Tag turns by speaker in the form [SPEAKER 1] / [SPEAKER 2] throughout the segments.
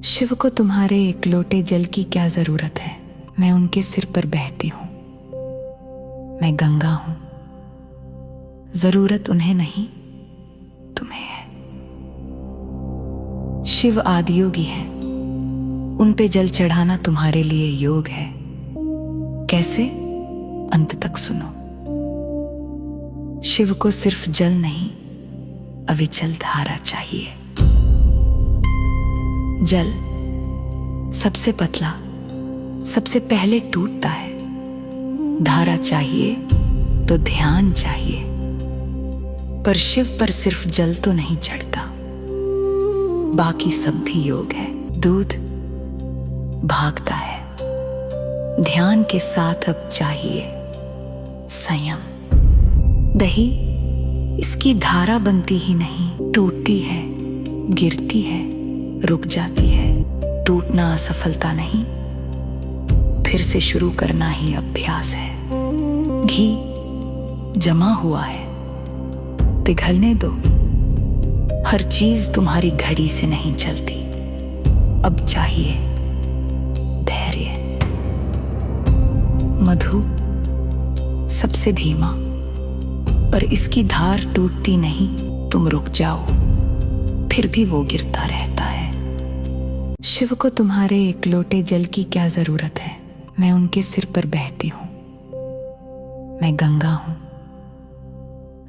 [SPEAKER 1] शिव को तुम्हारे एक लोटे जल की क्या जरूरत है। मैं उनके सिर पर बहती हूं। मैं गंगा हूं। जरूरत उन्हें नहीं, तुम्हें है। शिव आदियोगी है। उन पे जल चढ़ाना तुम्हारे लिए योग है। कैसे? अंत तक सुनो। शिव को सिर्फ जल नहीं, अविचल धारा चाहिए। जल सबसे पतला, सबसे पहले टूटता है। धारा चाहिए तो ध्यान चाहिए। पर शिव पर सिर्फ जल तो नहीं चढ़ता, बाकी सब भी योग है। दूध भागता है, ध्यान के साथ अब चाहिए संयम। दही इसकी धारा बनती ही नहीं, टूटती है, गिरती है, रुक जाती है। टूटना असफलता नहीं, फिर से शुरू करना ही अभ्यास है। घी जमा हुआ है, पिघलने दो। हर चीज तुम्हारी घड़ी से नहीं चलती, अब चाहिए धैर्य। मधु सबसे धीमा, पर इसकी धार टूटती नहीं। तुम रुक जाओ, फिर भी वो गिरता रहता है। शिव को तुम्हारे एक लोटे जल की क्या जरूरत है। मैं उनके सिर पर बहती हूं। मैं गंगा हूं।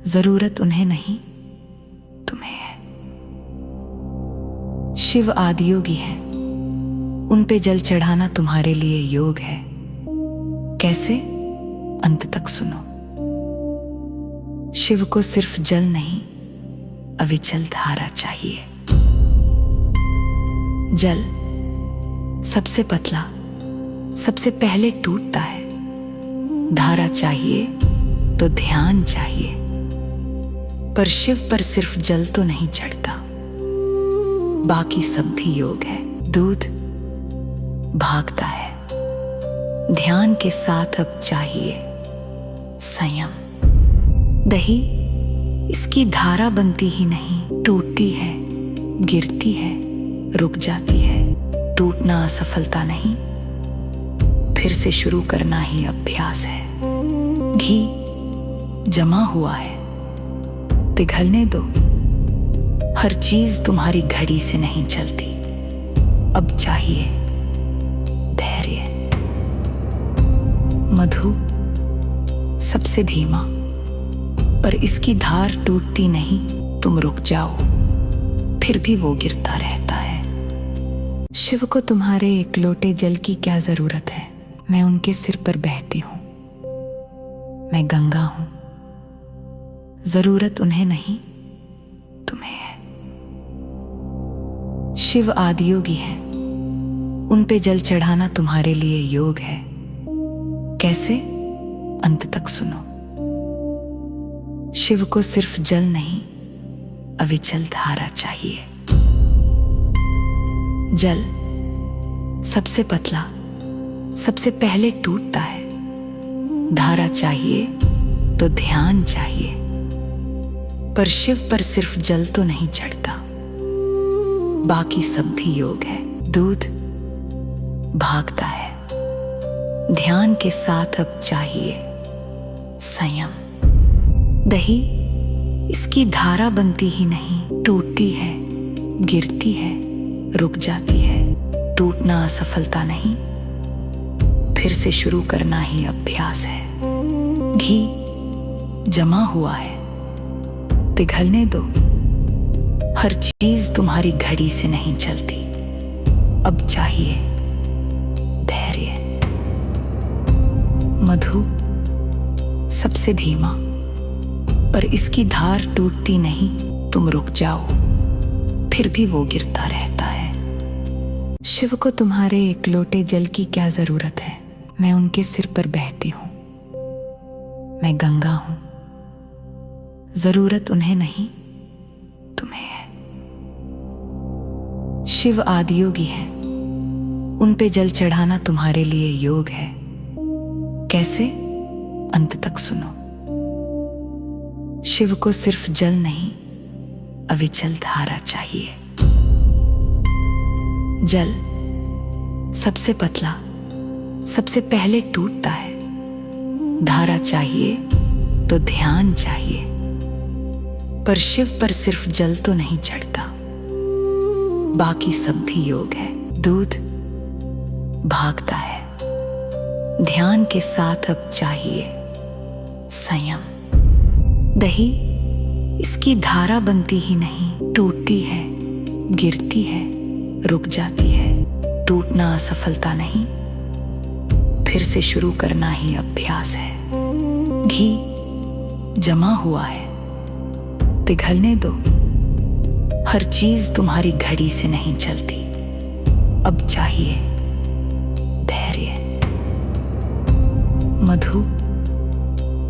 [SPEAKER 1] जरूरत उन्हें नहीं, तुम्हें है। शिव आदियोगी है। उन पे जल चढ़ाना तुम्हारे लिए योग है। कैसे? अंत तक सुनो। शिव को सिर्फ जल नहीं, अविचल धारा चाहिए। जल सबसे पतला, सबसे पहले टूटता है। धारा चाहिए तो ध्यान चाहिए। पर शिव पर सिर्फ जल तो नहीं चढ़ता, बाकी सब भी योग है। दूध भागता है, ध्यान के साथ अब चाहिए संयम। दही इसकी धारा बनती ही नहीं, टूटती है, गिरती है, रुक जाती है। टूटना असफलता नहीं, फिर से शुरू करना ही अभ्यास है। घी जमा हुआ है, पिघलने दो। हर चीज तुम्हारी घड़ी से नहीं चलती, अब चाहिए धैर्य। मधु सबसे धीमा, पर इसकी धार टूटती नहीं। तुम रुक जाओ, फिर भी वो गिरता रहता है। शिव को तुम्हारे एक लोटे जल की क्या जरूरत है। मैं उनके सिर पर बहती हूं। मैं गंगा हूं। जरूरत उन्हें नहीं, तुम्हें है। शिव आदियोगी है। उन पे जल चढ़ाना तुम्हारे लिए योग है। कैसे? अंत तक सुनो। शिव को सिर्फ जल नहीं, अविचल धारा चाहिए। जल सबसे पतला, सबसे पहले टूटता है। धारा चाहिए तो ध्यान चाहिए। पर शिव पर सिर्फ जल तो नहीं चढ़ता, बाकी सब भी योग है। दूध भागता है, ध्यान के साथ अब चाहिए संयम। दही इसकी धारा बनती ही नहीं, टूटती है, गिरती है, रुक जाती है। टूटना असफलता नहीं, फिर से शुरू करना ही अभ्यास है। घी जमा हुआ है, पिघलने दो। हर चीज तुम्हारी घड़ी से नहीं चलती, अब चाहिए धैर्य। मधु सबसे धीमा, पर इसकी धार टूटती नहीं। तुम रुक जाओ, फिर भी वो गिरता रहता है। शिव को तुम्हारे एक लोटे जल की क्या जरूरत है। मैं उनके सिर पर बहती हूं। मैं गंगा हूं। जरूरत उन्हें नहीं, तुम्हें है। शिव आदियोगी है। उन पे जल चढ़ाना तुम्हारे लिए योग है। कैसे? अंत तक सुनो। शिव को सिर्फ जल नहीं, अविचल धारा चाहिए। जल सबसे पतला सबसे पहले टूटता है। धारा चाहिए तो ध्यान चाहिए, पर शिव पर सिर्फ जल तो नहीं चढ़ता, बाकी सब भी योग है। दूध भागता है, ध्यान के साथ अब चाहिए संयम। दही इसकी धारा बनती ही नहीं, टूटती है, गिरती है, रुक जाती है। टूटना असफलता नहीं, फिर से शुरू करना ही अभ्यास है। घी जमा हुआ है, पिघलने दो। हर चीज तुम्हारी घड़ी से नहीं चलती, अब चाहिए धैर्य। मधु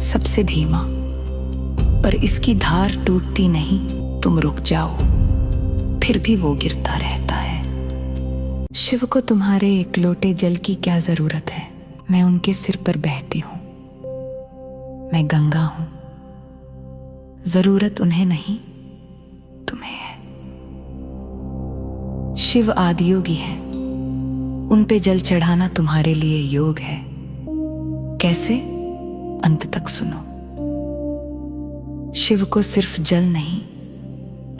[SPEAKER 1] सबसे धीमा, पर इसकी धार टूटती नहीं। तुम रुक जाओ, फिर भी वो गिरता रहता है। शिव को तुम्हारे एक लोटे जल की क्या जरूरत है? मैं उनके सिर पर बहती हूं, मैं गंगा हूं। जरूरत उन्हें नहीं, तुम्हें है। शिव आदियोगी है, उन पे जल चढ़ाना तुम्हारे लिए योग है। कैसे? अंत तक सुनो। शिव को सिर्फ जल नहीं,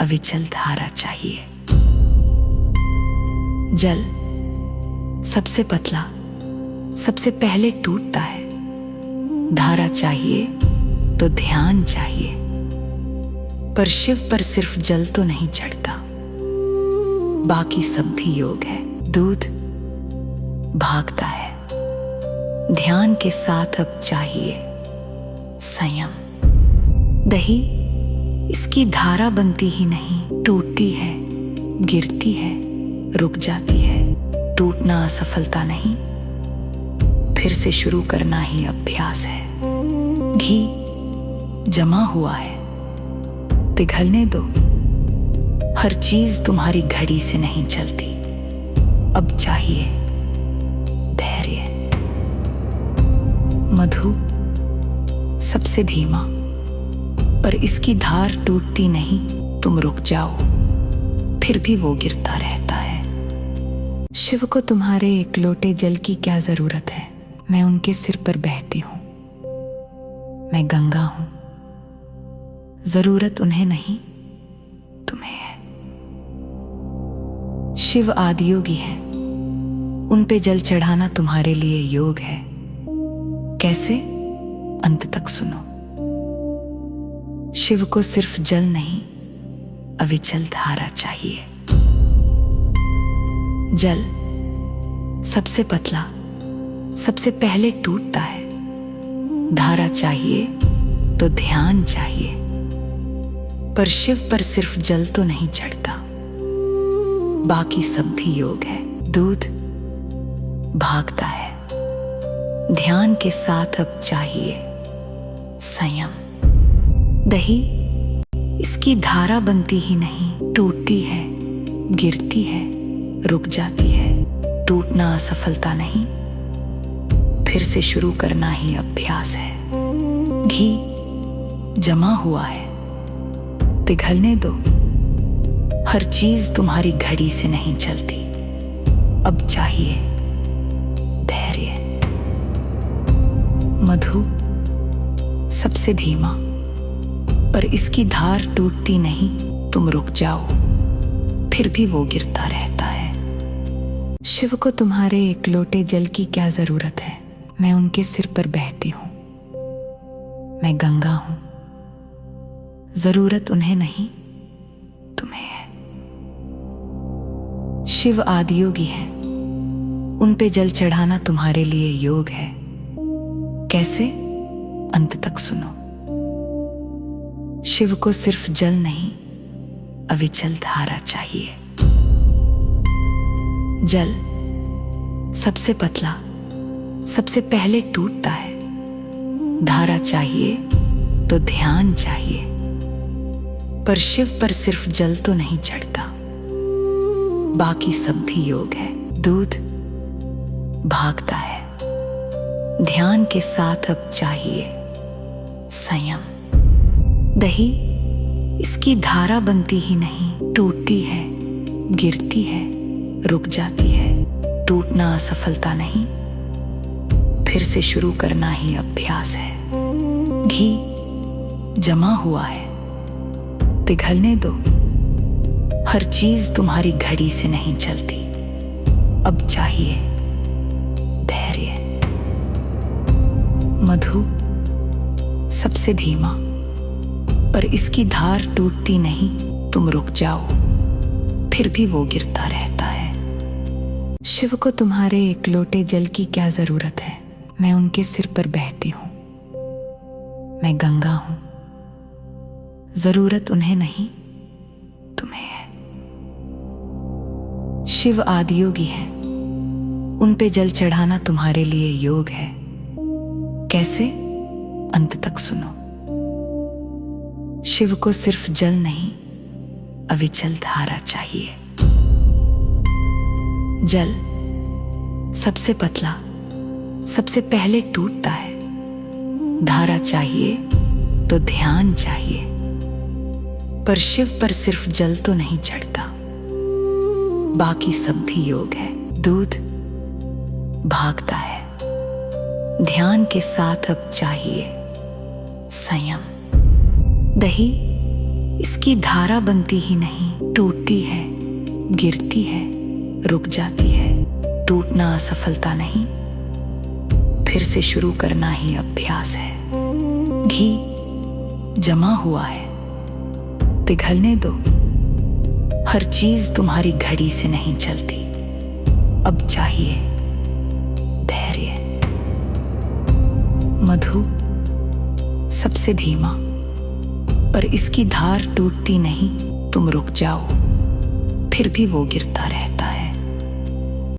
[SPEAKER 1] अविचल धारा चाहिए। जल सबसे पतला सबसे पहले टूटता है। धारा चाहिए तो ध्यान चाहिए, पर शिव पर सिर्फ जल तो नहीं चढ़ता, बाकी सब भी योग है। दूध भागता है, ध्यान के साथ अब चाहिए संयम। दही इसकी धारा बनती ही नहीं, टूटती है, गिरती है, रुक जाती है। टूटना असफलता नहीं, फिर से शुरू करना ही अभ्यास है। घी जमा हुआ है, पिघलने दो। हर चीज तुम्हारी घड़ी से नहीं चलती, अब चाहिए धैर्य। मधु सबसे धीमा, पर इसकी धार टूटती नहीं। तुम रुक जाओ, फिर भी वो गिरता रहता है। शिव को तुम्हारे एक लोटे जल की क्या जरूरत है? मैं उनके सिर पर बहती हूं, मैं गंगा हूं। जरूरत उन्हें नहीं, तुम्हें है। शिव आदियोगी है, उन पे जल चढ़ाना तुम्हारे लिए योग है। कैसे? अंत तक सुनो। शिव को सिर्फ जल नहीं, अविचल धारा चाहिए। जल सबसे पतला सबसे पहले टूटता है। धारा चाहिए तो ध्यान चाहिए, पर शिव पर सिर्फ जल तो नहीं चढ़ता, बाकी सब भी योग है। दूध भागता है, ध्यान के साथ अब चाहिए संयम। दही इसकी धारा बनती ही नहीं, टूटती है, गिरती है, रुक जाती है। टूटना असफलता नहीं, फिर से शुरू करना ही अभ्यास है। घी जमा हुआ है, पिघलने दो। हर चीज तुम्हारी घड़ी से नहीं चलती, अब चाहिए धैर्य। मधु सबसे धीमा, पर इसकी धार टूटती नहीं। तुम रुक जाओ, फिर भी वो गिरता रहता है। शिव को तुम्हारे एक लोटे जल की क्या जरूरत है? मैं उनके सिर पर बहती हूं, मैं गंगा हूं। जरूरत उन्हें नहीं, तुम्हें है। शिव आदियोगी है, उन पे जल चढ़ाना तुम्हारे लिए योग है। कैसे? अंत तक सुनो। शिव को सिर्फ जल नहीं, अविचल धारा चाहिए। जल सबसे पतला सबसे पहले टूटता है। धारा चाहिए तो ध्यान चाहिए, पर शिव पर सिर्फ जल तो नहीं चढ़ता, बाकी सब भी योग है। दूध भागता है, ध्यान के साथ अब चाहिए संयम। दही इसकी धारा बनती ही नहीं, टूटती है, गिरती है, रुक जाती है। टूटना असफलता नहीं, फिर से शुरू करना ही अभ्यास है। घी जमा हुआ है, पिघलने दो। हर चीज तुम्हारी घड़ी से नहीं चलती। अब चाहिए धैर्य। मधु सबसे धीमा, पर इसकी धार टूटती नहीं। तुम रुक जाओ, फिर भी वो गिरता रहता है। शिव को तुम्हारे एक लोटे जल की क्या जरूरत है? मैं उनके सिर पर बहती हूं। मैं गंगा हूं। जरूरत उन्हें नहीं, तुम्हें है। शिव आदियोगी है, उन पे जल चढ़ाना तुम्हारे लिए योग है। कैसे? अंत तक सुनो। शिव को सिर्फ जल नहीं, अविचल धारा चाहिए। जल सबसे पतला, सबसे पहले टूटता है। धारा चाहिए तो ध्यान चाहिए, पर शिव पर सिर्फ जल तो नहीं चढ़ता, बाकी सब भी योग है। दूध भागता है, ध्यान के साथ अब चाहिए संयम। दही इसकी धारा बनती ही नहीं, टूटती है, गिरती है, रुक जाती है। टूटना असफलता नहीं, फिर से शुरू करना ही अभ्यास है। घी जमा हुआ है, पिघलने दो। हर चीज तुम्हारी घड़ी से नहीं चलती। अब चाहिए धैर्य। मधु सबसे धीमा, पर इसकी धार टूटती नहीं। तुम रुक जाओ, फिर भी वो गिरता रहता है।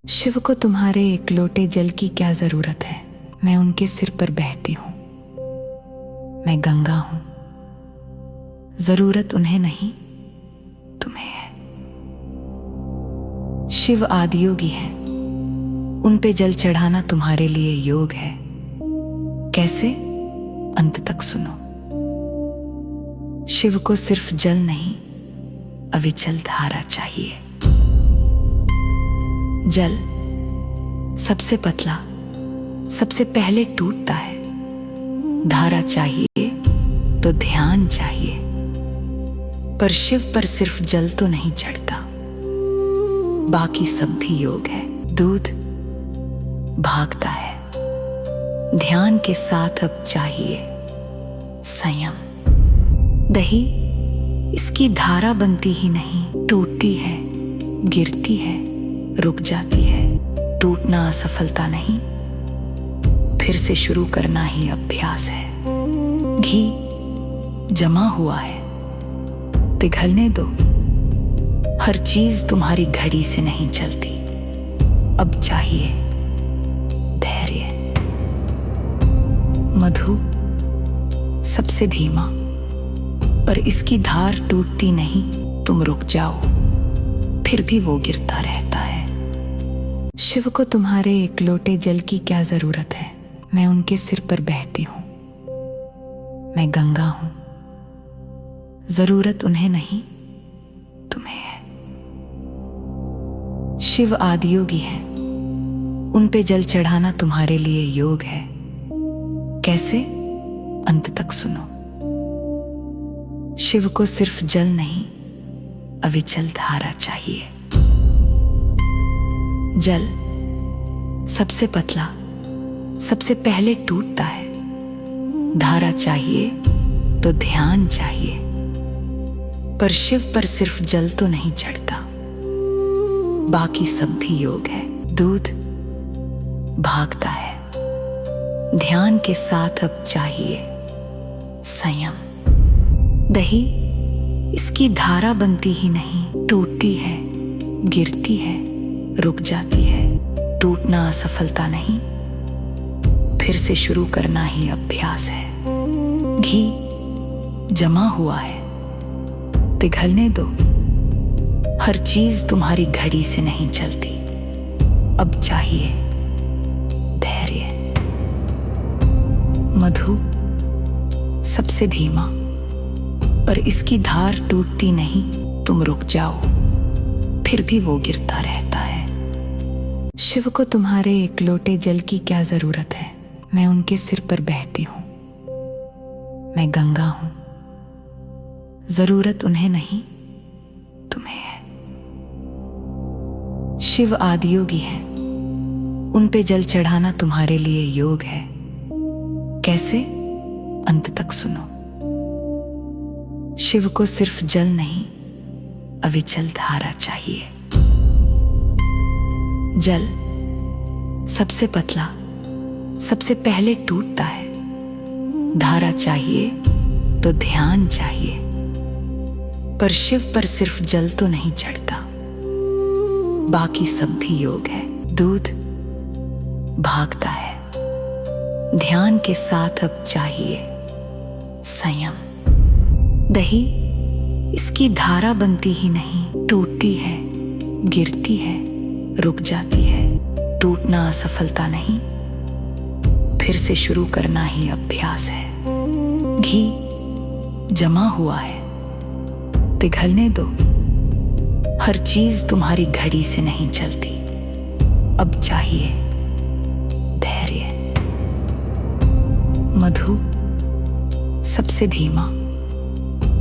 [SPEAKER 1] शिव को तुम्हारे एक लोटे जल की क्या जरूरत है? मैं उनके सिर पर बहती हूं। मैं गंगा हूं। जरूरत उन्हें नहीं, तुम्हें है। शिव आदियोगी है, उन पे जल चढ़ाना तुम्हारे लिए योग है। कैसे? अंत तक सुनो। शिव को सिर्फ जल नहीं, अविचल धारा चाहिए। जल सबसे पतला, सबसे पहले टूटता है। धारा चाहिए तो ध्यान चाहिए, पर शिव पर सिर्फ जल तो नहीं चढ़ता, बाकी सब भी योग है। दूध भागता है, ध्यान के साथ अब चाहिए संयम। दही इसकी धारा बनती ही नहीं, टूटती है, गिरती है, रुक जाती है। टूटना असफलता नहीं, फिर से शुरू करना ही अभ्यास है। घी जमा हुआ है, पिघलने दो। हर चीज तुम्हारी घड़ी से नहीं चलती। अब चाहिए धैर्य। मधु सबसे धीमा, पर इसकी धार टूटती नहीं। तुम रुक जाओ, फिर भी वो गिरता रहता है। शिव को तुम्हारे एक लोटे जल की क्या जरूरत है? मैं उनके सिर पर बहती हूं। मैं गंगा हूं। जरूरत उन्हें नहीं, तुम्हें है। शिव आदियोगी है, उन पे जल चढ़ाना तुम्हारे लिए योग है। कैसे? अंत तक सुनो। शिव को सिर्फ जल नहीं, अविचल धारा चाहिए। जल सबसे पतला, सबसे पहले टूटता है। धारा चाहिए तो ध्यान चाहिए, पर शिव पर सिर्फ जल तो नहीं चढ़ता, बाकी सब भी योग है। दूध भागता है, ध्यान के साथ अब चाहिए संयम। दही इसकी धारा बनती ही नहीं, टूटती है, गिरती है, रुक जाती है। टूटना असफलता नहीं, फिर से शुरू करना ही अभ्यास है। घी जमा हुआ है, पिघलने दो। हर चीज तुम्हारी घड़ी से नहीं चलती। अब चाहिए धैर्य। मधु सबसे धीमा, पर इसकी धार टूटती नहीं। तुम रुक जाओ, फिर भी वो गिरता रहता है। शिव को तुम्हारे एक लोटे जल की क्या जरूरत है? मैं उनके सिर पर बहती हूं, मैं गंगा हूं। जरूरत उन्हें नहीं, तुम्हें है। शिव आदियोगी है, उन पे जल चढ़ाना तुम्हारे लिए योग है। कैसे? अंत तक सुनो। शिव को सिर्फ जल नहीं, अविचल धारा चाहिए। जल सबसे पतला, सबसे पहले टूटता है। धारा चाहिए तो ध्यान चाहिए, पर शिव पर सिर्फ जल तो नहीं चढ़ता, बाकी सब भी योग है। दूध भागता है, ध्यान के साथ अब चाहिए संयम। दही इसकी धारा बनती ही नहीं, टूटती है, गिरती है, रुक जाती है। टूटना असफलता नहीं, फिर से शुरू करना ही अभ्यास है। घी जमा हुआ है, पिघलने दो। हर चीज तुम्हारी घड़ी से नहीं चलती, अब चाहिए धैर्य। मधु सबसे धीमा,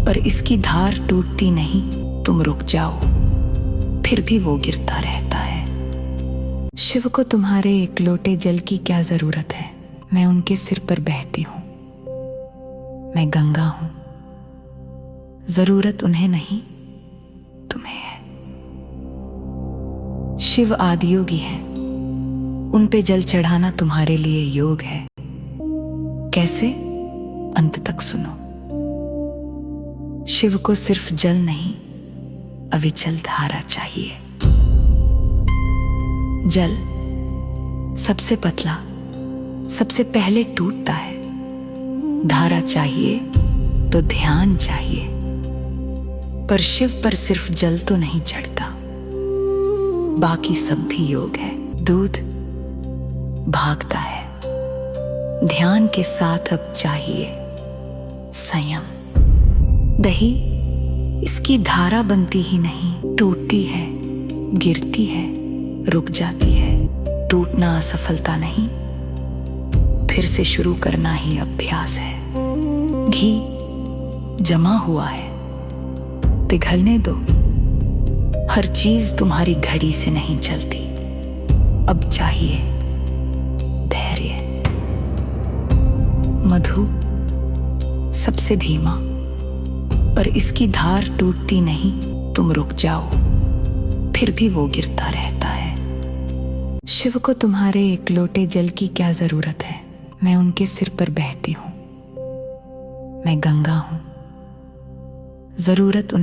[SPEAKER 1] पर इसकी धार टूटती नहीं। तुम रुक जाओ, फिर भी वो गिरता रहता है। शिव को तुम्हारे एक लोटे जल की क्या जरूरत है? मैं उनके सिर पर बहती हूं, मैं गंगा हूं। जरूरत उन्हें नहीं, तुम्हें है। शिव आदियोगी है, उन पे जल चढ़ाना तुम्हारे लिए योग है। कैसे? अंत तक सुनो। शिव को सिर्फ जल नहीं, अविचल धारा चाहिए। जल सबसे पतला, सबसे पहले टूटता है। धारा चाहिए तो ध्यान चाहिए, पर शिव पर सिर्फ जल तो नहीं चढ़ता, बाकी सब भी योग है। दूध भागता है, ध्यान के साथ अब चाहिए संयम। दही इसकी धारा बनती ही नहीं, टूटती है, गिरती है, रुक जाती है। टूटना असफलता नहीं, फिर से शुरू करना ही अभ्यास है। घी जमा हुआ है, पिघलने दो। हर चीज तुम्हारी घड़ी से नहीं चलती, अब चाहिए धैर्य। मधु सबसे धीमा, पर इसकी धार टूटती नहीं। तुम रुक जाओ, फिर भी वो गिरता रहता है। शिव को तुम्हारे एक लोटे जल की क्या जरूरत है? मैं उनके सिर पर बहती हूं, मैं गंगा हूं। जरूरत उन्हें